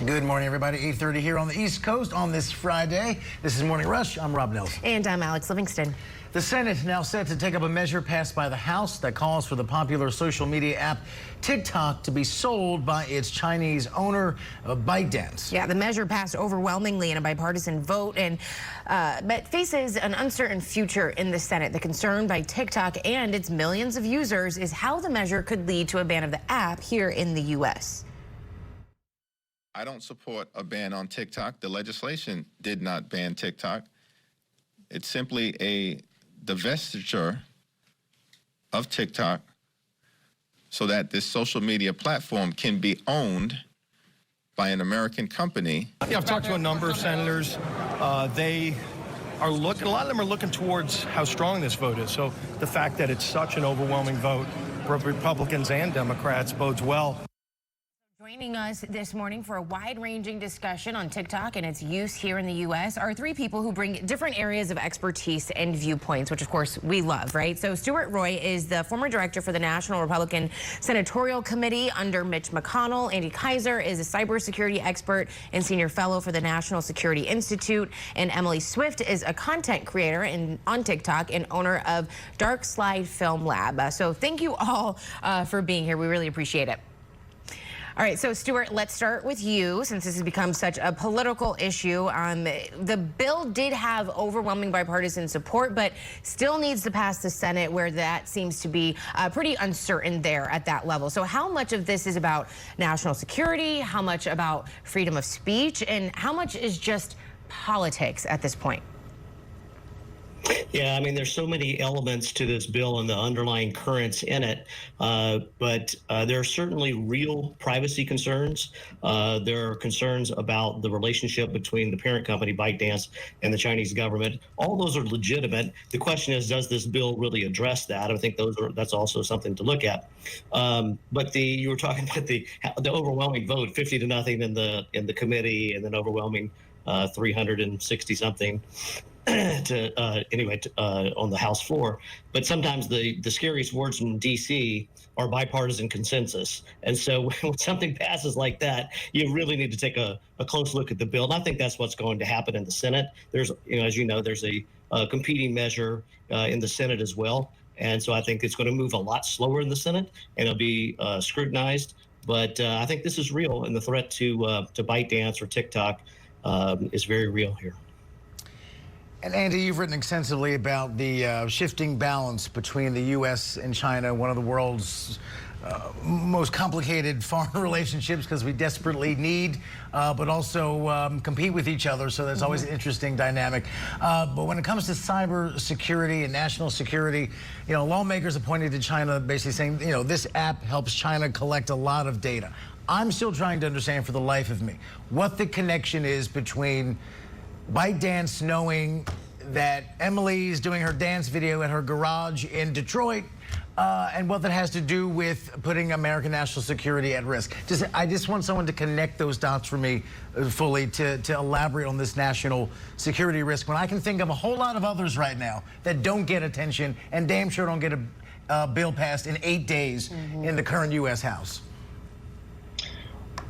Good morning, everybody. 8:30 here on the East Coast on this Friday. This is Morning Rush. I'm Rob Nelson. And I'm Alex Livingston. The Senate now set to take up a measure passed by the House that calls for the popular social media app TikTok to be sold by its Chinese owner, ByteDance. Yeah, the measure passed overwhelmingly in a bipartisan vote but faces an uncertain future in the Senate. The concern by TikTok and its millions of users is how the measure could lead to a ban of the app here in the U.S. I don't support a ban on TikTok. The legislation did not ban TikTok. It's simply a divestiture of TikTok so that this social media platform can be owned by an American company. Yeah, I've talked to a number of senators. They are looking, a lot of them are looking towards how strong this vote is. So the fact that it's such an overwhelming vote for Republicans and Democrats bodes well. Joining us this morning for a wide-ranging discussion on TikTok and its use here in the U.S. are three people who bring different areas of expertise and viewpoints, which of course we love, right? So Stuart Roy is the former director for the National Republican Senatorial Committee under Mitch McConnell. Andy Keiser is a cybersecurity expert and senior fellow for the National Security Institute. And Emily Swift is a content creator on TikTok and owner of Dark Slide Film Lab. So thank you all for being here. We really appreciate it. All right, so Stuart, let's start with you since this has become such a political issue. The bill did have overwhelming bipartisan support, but still needs to pass the Senate where that seems to be pretty uncertain there at that level. So how much of this is about national security? How much about freedom of speech? And how much is just politics at this point? Yeah, I mean, there's so many elements to this bill and the underlying currents in it, but there are certainly real privacy concerns. There are concerns about the relationship between the parent company, ByteDance, and the Chinese government. All those are legitimate. The question is, does this bill really address that? I think that's also something to look at. But you were talking about the overwhelming vote, 50-0 in the committee, and then overwhelming 360 something. On the House floor. But sometimes the scariest words from D.C. are bipartisan consensus. And so when something passes like that, you really need to take a close look at the bill. And I think that's what's going to happen in the Senate. There's, as you know, there's a competing measure in the Senate as well. And so I think it's going to move a lot slower in the Senate, and it'll be scrutinized. But I think this is real, and the threat to ByteDance or TikTok is very real here. And Andy, you've written extensively about the shifting balance between the U.S. and China, one of the world's most complicated foreign relationships because we desperately need, but also compete with each other. So that's always an interesting dynamic. But when it comes to cyber security and national security, lawmakers have pointed to China basically saying, this app helps China collect a lot of data. I'm still trying to understand for the life of me what the connection is between ByteDance knowing that Emily's doing her dance video at her garage in Detroit, and what that has to do with putting American national security at risk. I just want someone to connect those dots for me fully to elaborate on this national security risk when I can think of a whole lot of others right now that don't get attention and damn sure don't get a bill passed in 8 days in the current U.S. House.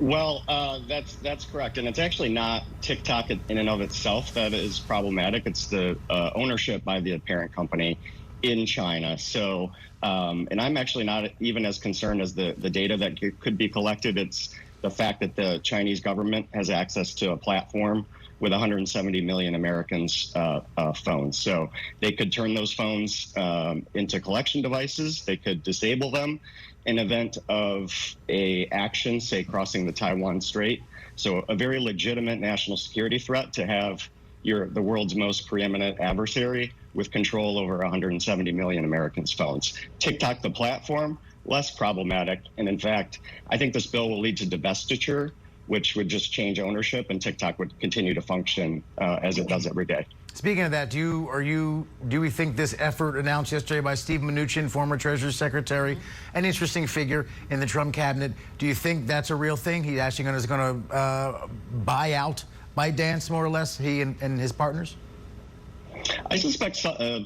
Well, that's correct, and it's actually not TikTok in and of itself that is problematic. It's the ownership by the parent company in China. So, and I'm actually not even as concerned as the data that could be collected. It's the fact that the Chinese government has access to a platform with 170 million Americans' phones. So they could turn those phones into collection devices. They could disable them in event of a action, say crossing the Taiwan Strait. So a very legitimate national security threat to have the world's most preeminent adversary with control over 170 million Americans' phones. TikTok, the platform, less problematic. And in fact, I think this bill will lead to divestiture, which would just change ownership, and TikTok would continue to function as it does every day. Speaking of that, do we think this effort announced yesterday by Steve Mnuchin, former Treasury Secretary, an interesting figure in the Trump cabinet, do you think that's a real thing? He actually is going to buy out ByteDance, more or less, he and his partners? I suspect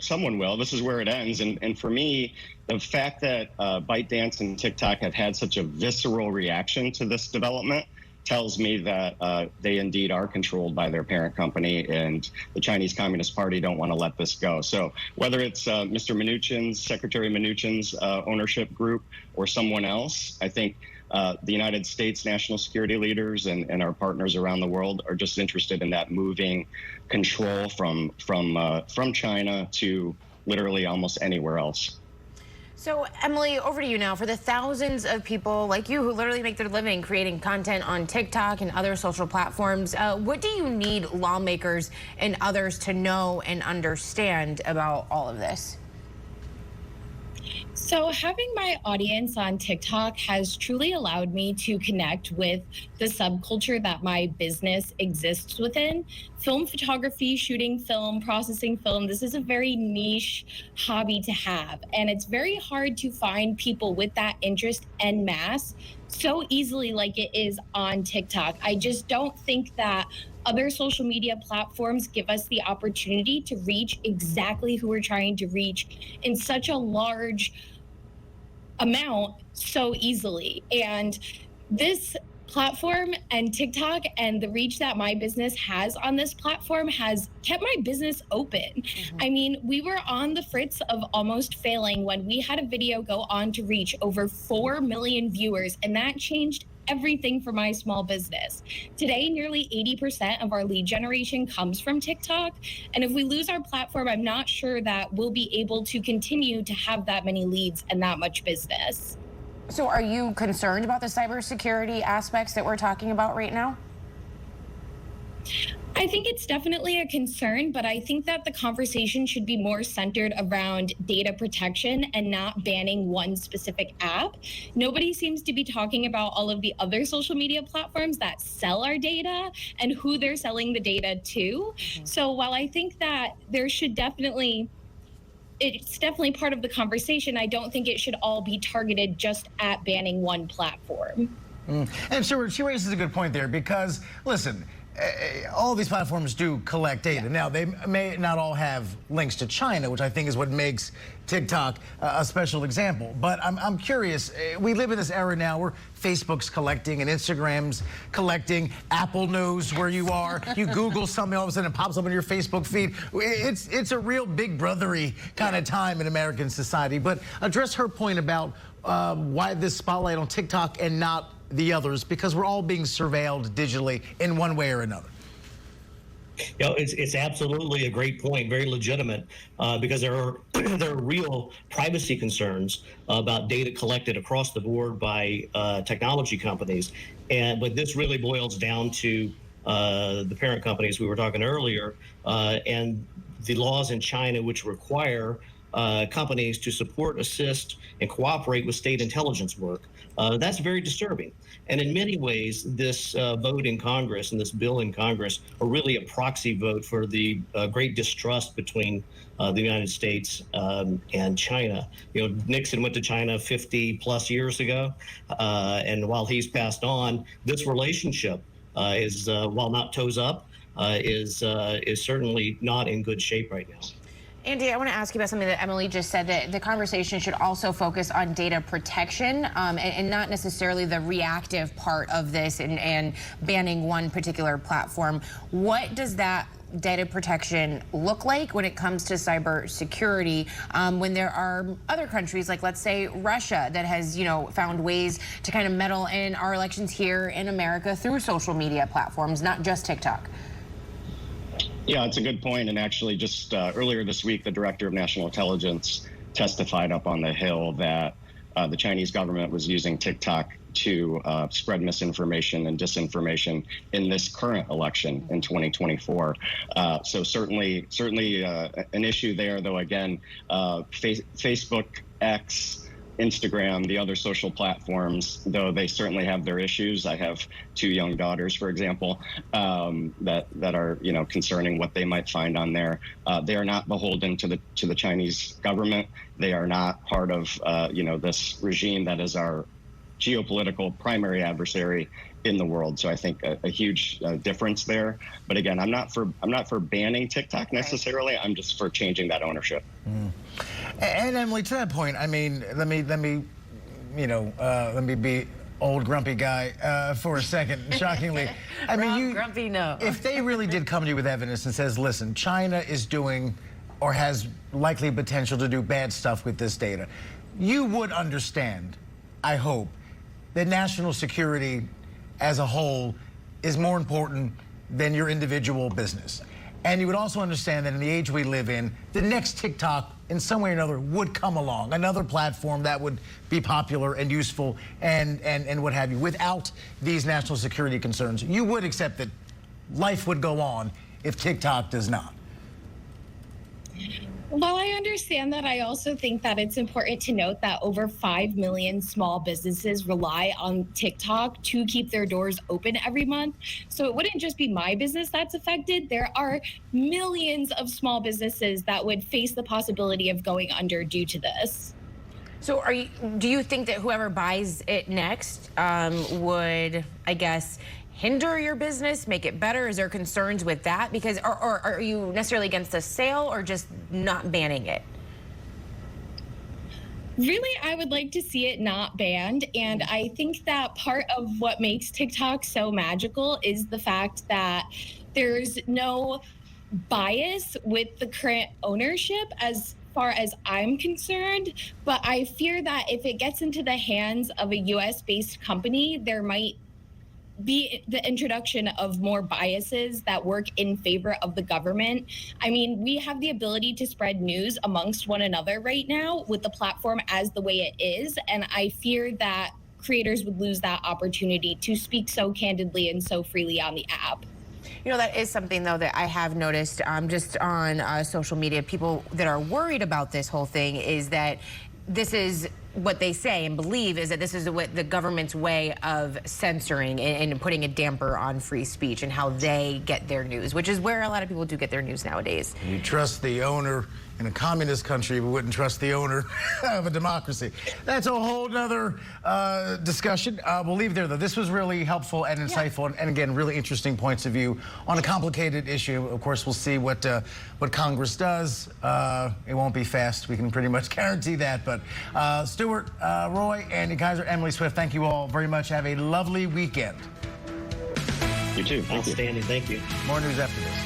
someone will. This is where it ends. And for me, the fact that ByteDance and TikTok have had such a visceral reaction to this development tells me that they indeed are controlled by their parent company, and the Chinese Communist Party don't want to let this go. So whether it's Mr. Mnuchin's, Secretary Mnuchin's ownership group or someone else, I think the United States national security leaders and our partners around the world are just interested in that moving control from China to literally almost anywhere else. So, Emily, over to you now. For the thousands of people like you who literally make their living creating content on TikTok and other social platforms, what do you need lawmakers and others to know and understand about all of this? So having my audience on TikTok has truly allowed me to connect with the subculture that my business exists within. Film photography, shooting film, processing film, this is a very niche hobby to have. And it's very hard to find people with that interest en masse so easily like it is on TikTok. I just don't think that other social media platforms give us the opportunity to reach exactly who we're trying to reach in such a large amount so easily. And this platform and TikTok and the reach that my business has on this platform has kept my business open. I mean, we were on the fritz of almost failing when we had a video go on to reach over 4 million viewers, and that changed everything for my small business. Today, nearly 80% of our lead generation comes from TikTok. And if we lose our platform, I'm not sure that we'll be able to continue to have that many leads and that much business. So are you concerned about the cybersecurity aspects that we're talking about right now? I think it's definitely a concern, but I think that the conversation should be more centered around data protection and not banning one specific app. Nobody seems to be talking about all of the other social media platforms that sell our data and who they're selling the data to. So while I think that there should definitely, it's definitely part of the conversation, I don't think it should all be targeted just at banning one platform. And she raises a good point there because, listen, all these platforms do collect data. Now, they may not all have links to China, which I think is what makes TikTok a special example. But I'm curious, we live in this era now where Facebook's collecting and Instagram's collecting. Apple knows where you are. You Google something, all of a sudden it pops up on your Facebook feed. It's a real big brothery kind of time in American society. But address her point about why this spotlight on TikTok and not the others, because we're all being surveilled digitally in one way or another. You know, it's absolutely a great point, very legitimate, because there are real privacy concerns about data collected across the board by technology companies, but this really boils down to the parent companies we were talking earlier, and the laws in China which require companies to support, assist, and cooperate with state intelligence work. That's very disturbing. And in many ways, this vote in Congress and this bill in Congress are really a proxy vote for the great distrust between the United States and China. You know, Nixon went to China 50 plus years ago, and while he's passed on, this relationship is, while not toes up, is certainly not in good shape right now. Andy, I want to ask you about something that Emily just said, that the conversation should also focus on data protection and not necessarily the reactive part of this and banning one particular platform. What does that data protection look like when it comes to cybersecurity when there are other countries, like let's say Russia, that has, you know, found ways to kind of meddle in our elections here in America through social media platforms, not just TikTok? Yeah, it's a good point. And actually, just earlier this week, the director of national intelligence testified up on the Hill that the Chinese government was using TikTok to spread misinformation and disinformation in this current election in 2024. So certainly an issue there, though, again, Facebook, X, Instagram, the other social platforms, though they certainly have their issues. I have 2 young daughters, for example, that are, you know, concerning what they might find on there. They are not beholden to the Chinese government. They are not part of you know, this regime that is our geopolitical primary adversary in the world. So I think a huge difference there. But again, I'm not for banning TikTok necessarily. I'm just for changing that ownership. And Emily, to that point, I mean, let me be old grumpy guy for a second, shockingly. I mean, grumpy, no. If they really did come to you with evidence and says, listen, China is doing or has likely potential to do bad stuff with this data, you would understand, I hope, that national security as a whole is more important than your individual business. And you would also understand that in the age we live in, the next TikTok, in some way or another, would come along. Another platform that would be popular and useful and what have you, without these national security concerns. You would accept that life would go on if TikTok does not. While I understand that, I also think that it's important to note that over 5 million small businesses rely on TikTok to keep their doors open every month. So it wouldn't just be my business that's affected. There are millions of small businesses that would face the possibility of going under due to this. So do you think that whoever buys it next would, I guess, hinder your business, make it better? Is there concerns with that? Because, or are you necessarily against the sale or just not banning it? Really, I would like to see it not banned. And I think that part of what makes TikTok so magical is the fact that there's no bias with the current ownership as far as I'm concerned. But I fear that if it gets into the hands of a US-based company, there might be the introduction of more biases that work in favor of the government. I mean, we have the ability to spread news amongst one another right now with the platform as the way it is. And I fear that creators would lose that opportunity to speak so candidly and so freely on the app. You know, that is something, though, that I have noticed just on social media. People that are worried about this whole thing is that this is what they say and believe is that this is what the government's way of censoring and putting a damper on free speech and how they get their news, which is where a lot of people do get their news nowadays. You trust the owner in a communist country, but wouldn't trust the owner of a democracy. That's a whole nother discussion. We'll leave there, though. This was really helpful and insightful, and again, really interesting points of view on a complicated issue. Of course, we'll see what Congress does. It won't be fast. We can pretty much guarantee that. But Stuart, Roy, Andy Keiser, Emily Swift, thank you all very much. Have a lovely weekend. You too. Outstanding. Thank you. More news after this.